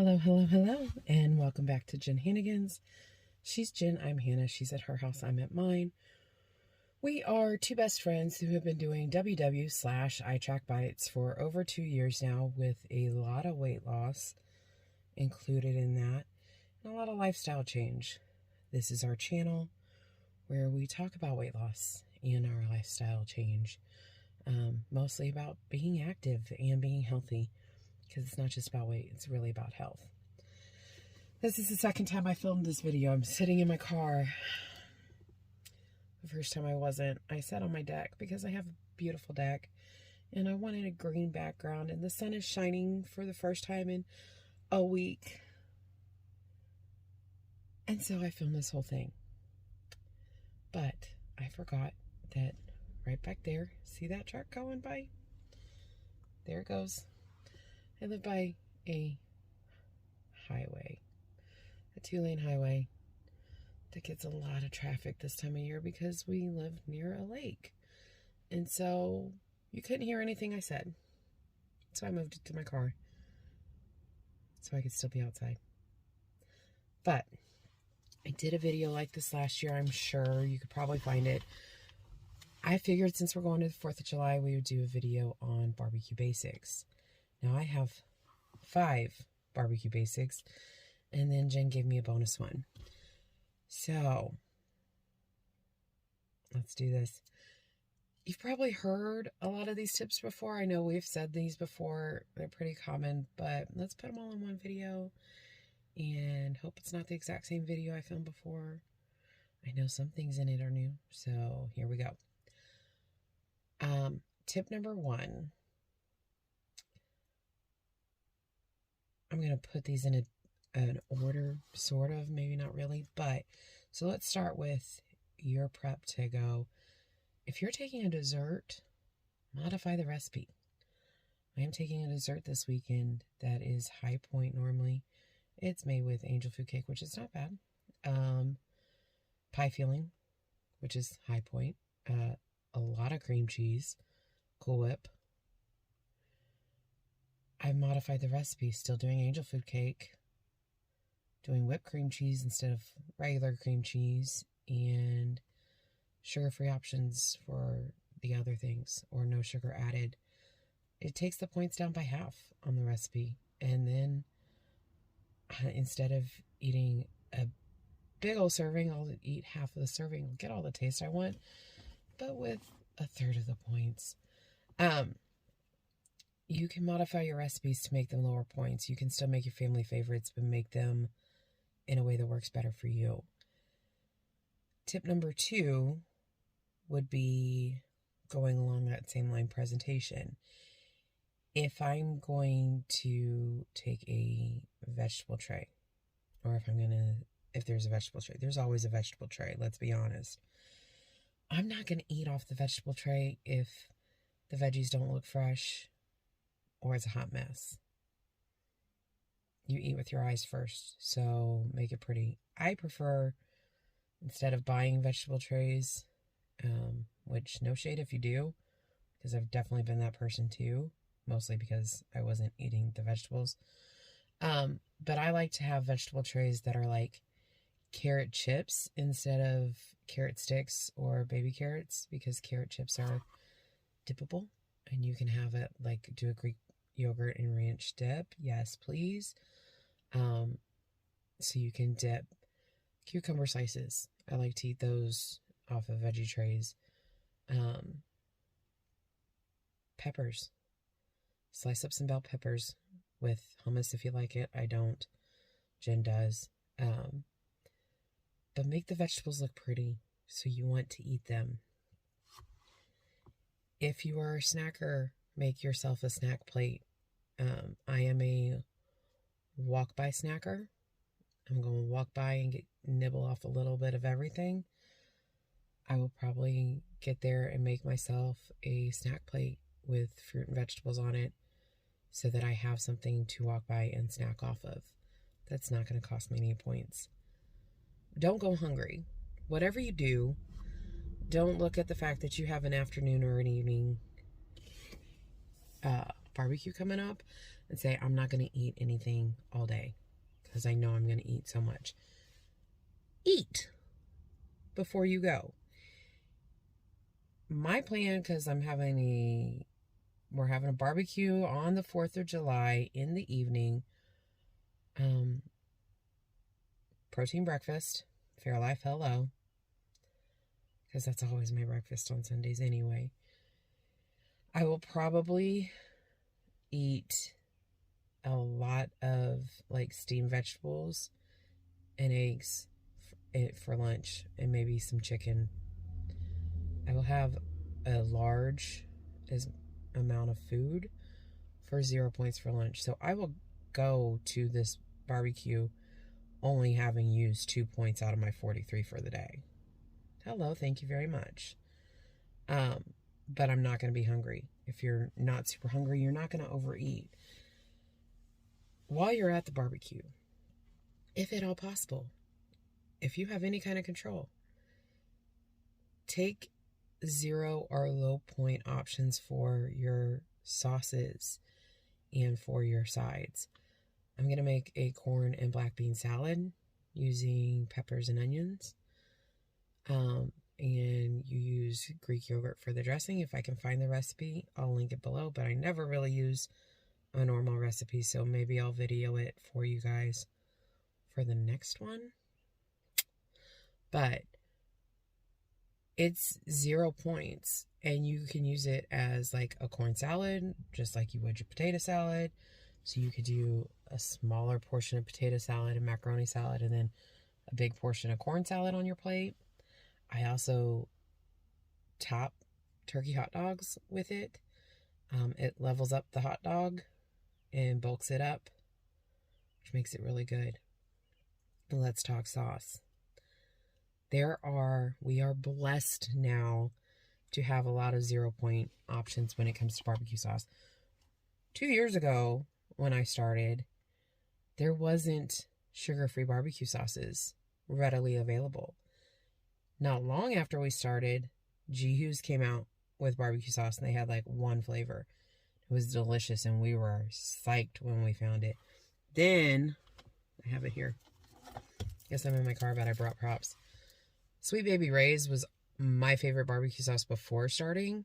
Hello, and welcome back to JenHannagans. She's Jen, I'm Hannah. She's at her house, I'm at mine. We are two best friends who have been doing WW/eye track bites for over 2 years now, with a lot of weight loss included in that, and a lot of lifestyle change. This is our channel where we talk about weight loss and our lifestyle change, mostly about being active and being healthy. Because it's not just about weight, it's really about health. This is the second time I filmed this video. I'm sitting in my car. The first time I wasn't. I sat on my deck because I have a beautiful deck. And I wanted a green background. And the sun is shining for the first time in a week. And so I filmed this whole thing. But I forgot that right back there, see that truck going by? There it goes. I live by a highway, a 2-lane highway that gets a lot of traffic this time of year because we live near a lake. And so you couldn't hear anything I said. So I moved it to my car so I could still be outside. But I did a video like this last year. I'm sure you could probably find it. I figured since we're going to the 4th of July, we would do a video on BBQ Basics. Now I have 5 BBQ Basics, and then Jen gave me a bonus one. So, let's do this. You've probably heard a lot of these tips before. I know we've said these before. They're pretty common, but let's put them all in one video and hope it's not the exact same video I filmed before. I know some things in it are new, so here we go. Tip number 1. I'm going to put these in an order, sort of, maybe not really, but so let's start with your prep to go. If you're taking a dessert, modify the recipe. I am taking a dessert this weekend that is High Point normally. It's made with angel food cake, which is not bad. Pie filling, which is High Point. A lot of cream cheese, Cool Whip. I've modified the recipe, still doing angel food cake, doing whipped cream cheese instead of regular cream cheese, and sugar-free options for the other things, or no sugar added. It takes the points down by half on the recipe, and then instead of eating a big old serving, I'll eat half of the serving. I'll get all the taste I want, but with a third of the points. You can modify your recipes to make them lower points. You can still make your family favorites, but make them in a way that works better for you. Tip number 2 would be going along that same line presentation. If I'm going to take a vegetable tray, or if there's a vegetable tray, there's always a vegetable tray, let's be honest. I'm not going to eat off the vegetable tray if the veggies don't look fresh or it's a hot mess. You eat with your eyes first, so make it pretty. I prefer, instead of buying vegetable trays, which no shade if you do, because I've definitely been that person too, mostly because I wasn't eating the vegetables. But I like to have vegetable trays that are like carrot chips instead of carrot sticks or baby carrots, because carrot chips are dippable, and you can have it like do a Greek yogurt and ranch dip. Yes, please. So you can dip cucumber slices. I like to eat those off of veggie trays. Peppers. Slice up some bell peppers with hummus if you like it. I don't. Jen does. But make the vegetables look pretty so you want to eat them. If you are a snacker, make yourself a snack plate. I am a walk-by snacker. I'm going to walk by and nibble off a little bit of everything. I will probably get there and make myself a snack plate with fruit and vegetables on it so that I have something to walk by and snack off of. That's not going to cost me any points. Don't go hungry. Whatever you do, don't look at the fact that you have an afternoon or an evening barbecue coming up and say, I'm not going to eat anything all day because I know I'm going to eat so much. Eat before you go. My plan, because we're having a barbecue on the 4th of July in the evening. Protein breakfast, Fairlife Hello, because that's always my breakfast on Sundays anyway. I will probably eat a lot of like steamed vegetables and eggs for lunch, and maybe some chicken. I will have a large amount of food for 0 points for lunch. So I will go to this barbecue only having used 2 points out of my 43 for the day. Hello, thank you very much. But I'm not going to be hungry. If you're not super hungry, you're not going to overeat. While you're at the barbecue, if at all possible, if you have any kind of control, take 0 or low point options for your sauces and for your sides. I'm going to make a corn and black bean salad using peppers and onions. And you use Greek yogurt for the dressing. If I can find the recipe, I'll link it below, but I never really use a normal recipe, so maybe I'll video it for you guys for the next one. But it's 0 points, and you can use it as like a corn salad, just like you would your potato salad. So you could do a smaller portion of potato salad and macaroni salad, and then a big portion of corn salad on your plate. I also top turkey hot dogs with it. It levels up the hot dog and bulks it up, which makes it really good. Let's talk sauce. We are blessed now to have a lot of 0 point options when it comes to barbecue sauce. 2 years ago, when I started, there wasn't sugar-free barbecue sauces readily available. Not long after we started, G. came out with barbecue sauce, and they had like one flavor. It was delicious, and we were psyched when we found it. Then, I have it here. Guess I'm in my car, but I brought props. Sweet Baby Ray's was my favorite barbecue sauce before starting.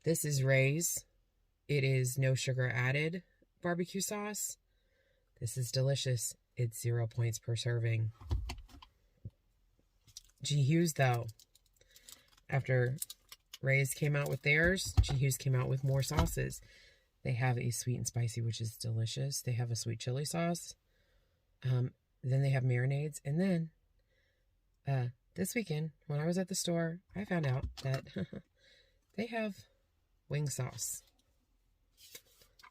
This is Ray's. It is no sugar added barbecue sauce. This is delicious. It's 0 points per serving. G. Hughes, though, after Ray's came out with theirs, G. Hughes came out with more sauces. They have a sweet and spicy, which is delicious. They have a sweet chili sauce. Then they have marinades. And then this weekend, when I was at the store, I found out that they have wing sauce.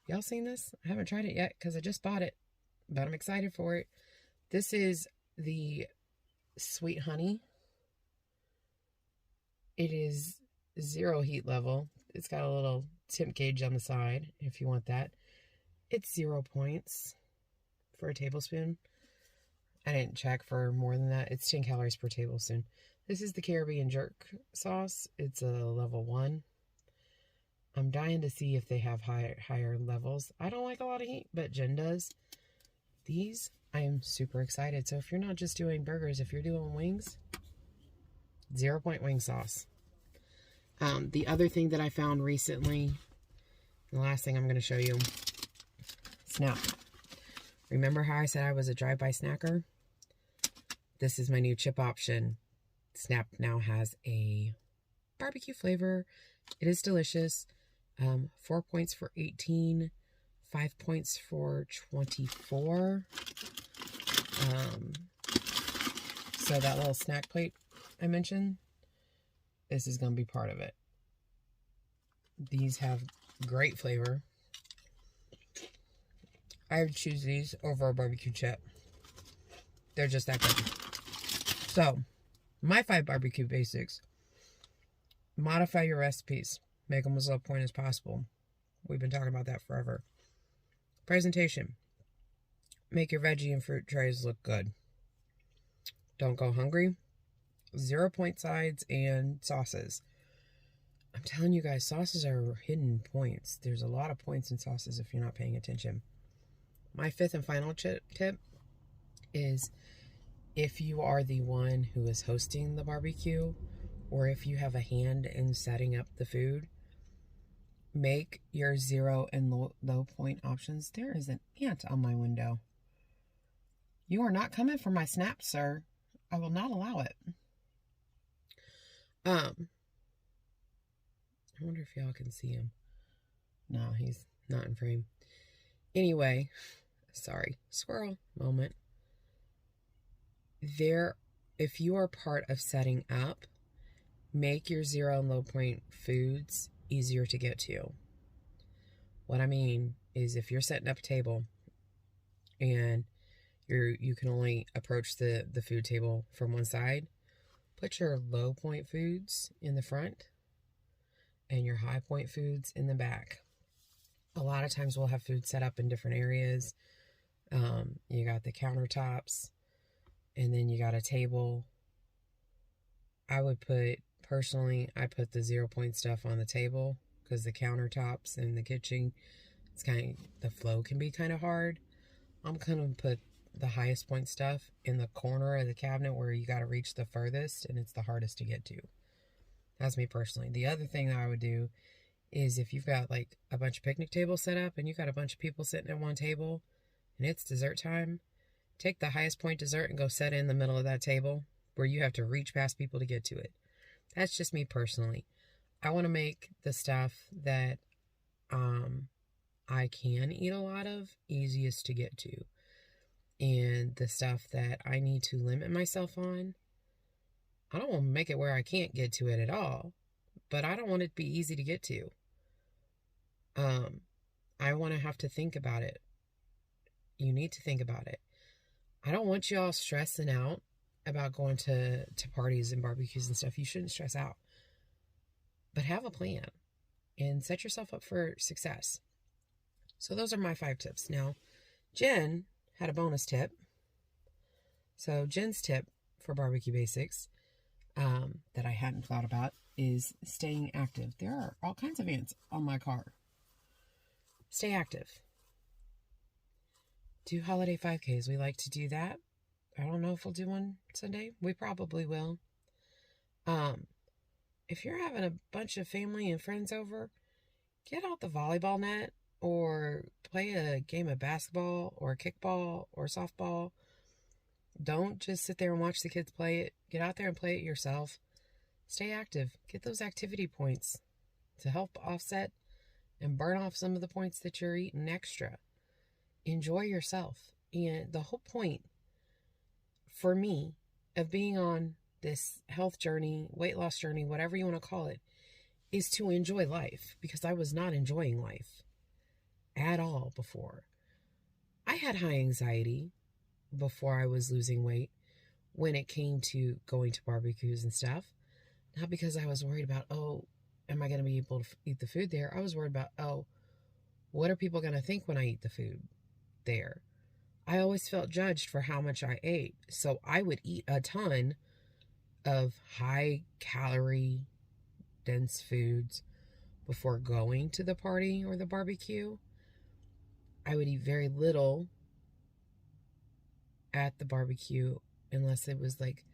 Y'all seen this? I haven't tried it yet because I just bought it, but I'm excited for it. This is the sweet honey. It is 0 heat level. It's got a little temp gauge on the side if you want that. It's 0 points for a tablespoon. I didn't check for more than that. It's 10 calories per tablespoon. This is the Caribbean jerk sauce. It's a level 1. I'm dying to see if they have higher levels. I don't like a lot of heat, but Jen does. These, I am super excited. So if you're not just doing burgers, if you're doing wings, 0 point wing sauce. The other thing that I found recently, the last thing I'm going to show you, Snap. Remember how I said I was a drive-by snacker? This is my new chip option. Snap now has a barbecue flavor. It is delicious. 4 points for 18, 5 points for 24. So that little snack plate I mentioned, this is going to be part of it. These have great flavor. I would choose these over a barbecue chip. They're just that good. So, my 5 barbecue basics. Modify your recipes. Make them as low point as possible. We've been talking about that forever. Presentation. Make your veggie and fruit trays look good. Don't go hungry. 0 point sides and sauces. I'm telling you guys, sauces are hidden points. There's a lot of points in sauces if you're not paying attention. My fifth and final tip is, if you are the one who is hosting the barbecue, or if you have a hand in setting up the food, make your 0 and low point options. There is an ant on my window. You are not coming for my snaps, sir. I will not allow it. I wonder if y'all can see him. No, he's not in frame. Anyway, sorry, squirrel moment. If you are part of setting up, make your 0 and low point foods easier to get to. What I mean is, if you're setting up a table and you can only approach the food table from one side, put your low point foods in the front and your high point foods in the back. A lot of times we'll have food set up in different areas. You got the countertops, and then you got a table. I put the 0 point stuff on the table, because the countertops in the kitchen, the flow can be kind of hard. I'm going to put the highest point stuff in the corner of the cabinet where you got to reach the furthest and it's the hardest to get to. That's me personally. The other thing that I would do is, if you've got like a bunch of picnic tables set up and you've got a bunch of people sitting at one table and it's dessert time, take the highest point dessert and go set it in the middle of that table where you have to reach past people to get to it. That's just me personally. I want to make the stuff that I can eat a lot of easiest to get to. And the stuff that I need to limit myself on, I don't want to make it where I can't get to it at all, but I don't want it to be easy to get to. I want to have to think about it. You need to think about it. I don't want you all stressing out about going to parties and barbecues and stuff. You shouldn't stress out. But have a plan and set yourself up for success. So those are my 5 tips. Now, Jen had a bonus tip. So Jen's tip for BBQ Basics that I hadn't thought about is staying active. There are all kinds of ants on my car. Stay active. Do holiday 5Ks. We like to do that. I don't know if we'll do one Sunday. We probably will. If you're having a bunch of family and friends over, get out the volleyball net or play a game of basketball or kickball or softball. Don't just sit there and watch the kids play it. Get out there and play it yourself. Stay active. Get those activity points to help offset and burn off some of the points that you're eating extra. Enjoy yourself. And the whole point for me of being on this health journey, weight loss journey, whatever you want to call it, is to enjoy life, because I was not enjoying life at all before. I had high anxiety before I was losing weight when it came to going to barbecues and stuff. Not because I was worried about, am I going to be able to eat the food there? I was worried about, what are people going to think when I eat the food there? I always felt judged for how much I ate. So I would eat a ton of high calorie dense foods before going to the party or the barbecue. I would eat very little at the barbecue unless it was like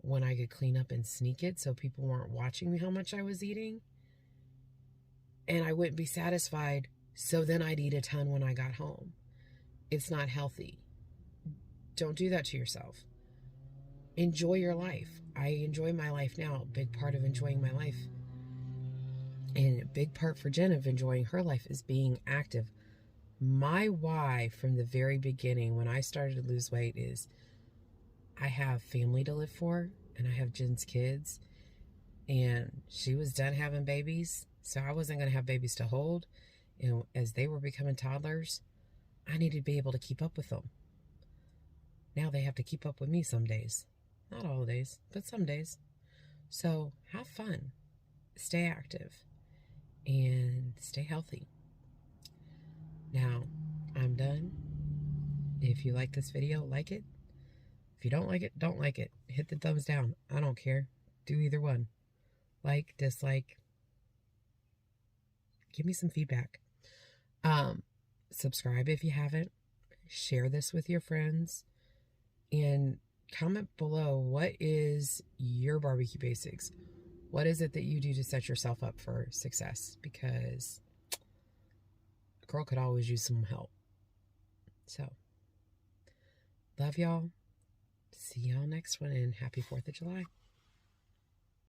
when I could clean up and sneak it so people weren't watching me how much I was eating. And I wouldn't be satisfied, so then I'd eat a ton when I got home. It's not healthy. Don't do that to yourself. Enjoy your life. I enjoy my life now. A big part of enjoying my life, and a big part for Jen of enjoying her life, is being active. My why from the very beginning when I started to lose weight is I have family to live for, and I have Jen's kids, and she was done having babies, so I wasn't going to have babies to hold. And as they were becoming toddlers, I needed to be able to keep up with them. Now they have to keep up with me some days. Not all days, but some days. So have fun, stay active, and stay healthy. Now, I'm done. If you like this video, like it. If you don't like it, don't like it. Hit the thumbs down. I don't care. Do either one. Like, dislike, Give me some feedback. Subscribe if you haven't. Share this with your friends. And comment below, what is your barbecue basics? What is it that you do to set yourself up for success? Because a girl could always use some help. So, love y'all. See y'all next one, and happy 4th of July.